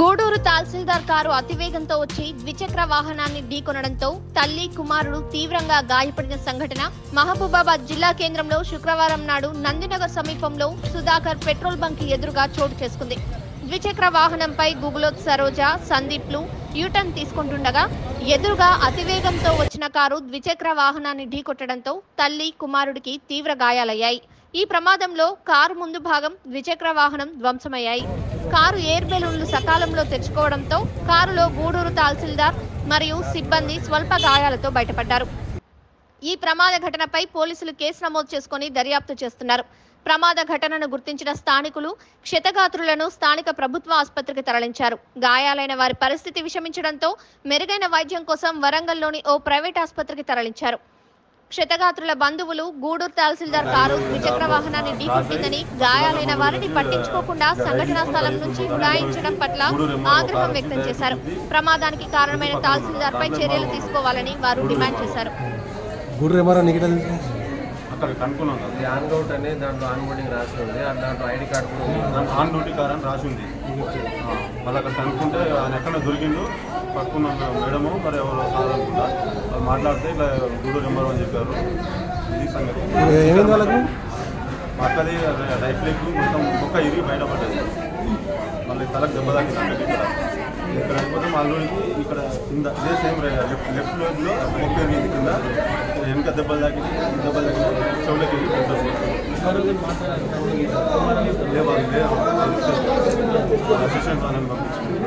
గూడూరు తహసీల్దార్ car అతివేగంతో వచ్చి ద్విచక్ర వాహనాన్ని ఢీకొనడంతో తల్లి కుమారుడు తీవ్రంగా గాయపడిన సంఘటన మహబూబాబాద్ జిల్లా కేంద్రంలో శుక్రవారం నాడు నందినగర్ సమీపంలో సుధాకర్ పెట్రోల్ బంక్ ఎదురుగా చోటు చేసుకుంది. ద్విచక్ర వాహనంపై గుగులోత్ సరోజ, సందీప్లు యూటర్న్ తీసుకుంటుండగా ఎదురుగా అతివేగంతో వచ్చిన కారు ద్విచక్ర వాహనాన్ని ఢీకొట్టడంతో తల్లి కుమారుడికి తీవ్ర గాయాలయ్యాయి. ఈ ప్రమాదంలో కారు ముందు భాగం, ద్విచక్ర వాహనం ధ్వంసమయ్యాయి. కారు ఎయిర్ బెలూన్లు సకాలంలో తెచ్చుకోవడంతో కారులో గూడూరు తహసీల్దార్ మరియు సిబ్బంది స్వల్ప గాయాలతో బయటపడ్డారు. ఈ ప్రమాద ఘటనపై పోలీసులు కేసు నమోదు చేసుకుని దర్యాప్తు చేస్తున్నారు. ప్రమాద ఘటనను గుర్తించిన స్థానికులు క్షతగాత్రులను స్థానిక ప్రభుత్వ ఆసుపత్రికి తరలించారు. గాయాలైన వారి పరిస్థితి విషమించడంతో మెరుగైన వైద్యం కోసం వరంగల్లోని ఓ ప్రైవేట్ ఆసుపత్రికి తరలించారు. క్షతగాత్రుల బంధువులు గూడూరు తహసీల్దార్ కారు ద్విచక్ర వాహనాన్ని ఢీకొట్టిందని, గాయాలైన వారిని పట్టించుకోకుండా సంఘటనా స్థలం నుంచి ఉడాయించడం పట్ల ఆగ్రహం వ్యక్తం చేశారు. ప్రమాదానికి కారణమైన తహసీల్దార్ పై చర్యలు తీసుకోవాలని వారు డిమాండ్ చేశారు. అక్కడ కనుక్కున్నాం కదా, ఆన్ రూట్ అనేది దాంట్లో ఆన్ బోర్డింగ్ రాసి ఉంది, దాంట్లో ఐడి కార్డు కూడా ఆన్ డ్యూటీ కార్ అని రాసి ఉంది. వాళ్ళు అక్కడ కనుక్కుంటే ఆయన ఎక్కడ దొరికిండు, పట్టుకున్న మేడము మరి ఎవరో సార్ అనుకుంటా వాళ్ళు మాట్లాడితే ఇట్లా గూడూరు నెంబర్ అని చెప్పారు. ఇది సంగతి. పక్కది రైట్ లెగ్ మొత్తం ఒక్క ఇరిగి బయటపడ్డది. మళ్ళీ తలకు దెబ్బ తాకింది. ఇక్కడ అయిపోతే మళ్ళీకి ఇక్కడ కింద ఇదే సేమ్ లెఫ్ట్ లోడ్లో ఒక్క ఇరిగింది, కింద వెనక దెబ్బలు తాకి చెవులకి అసిస్టెంట్ వాళ్ళని పంపించింది.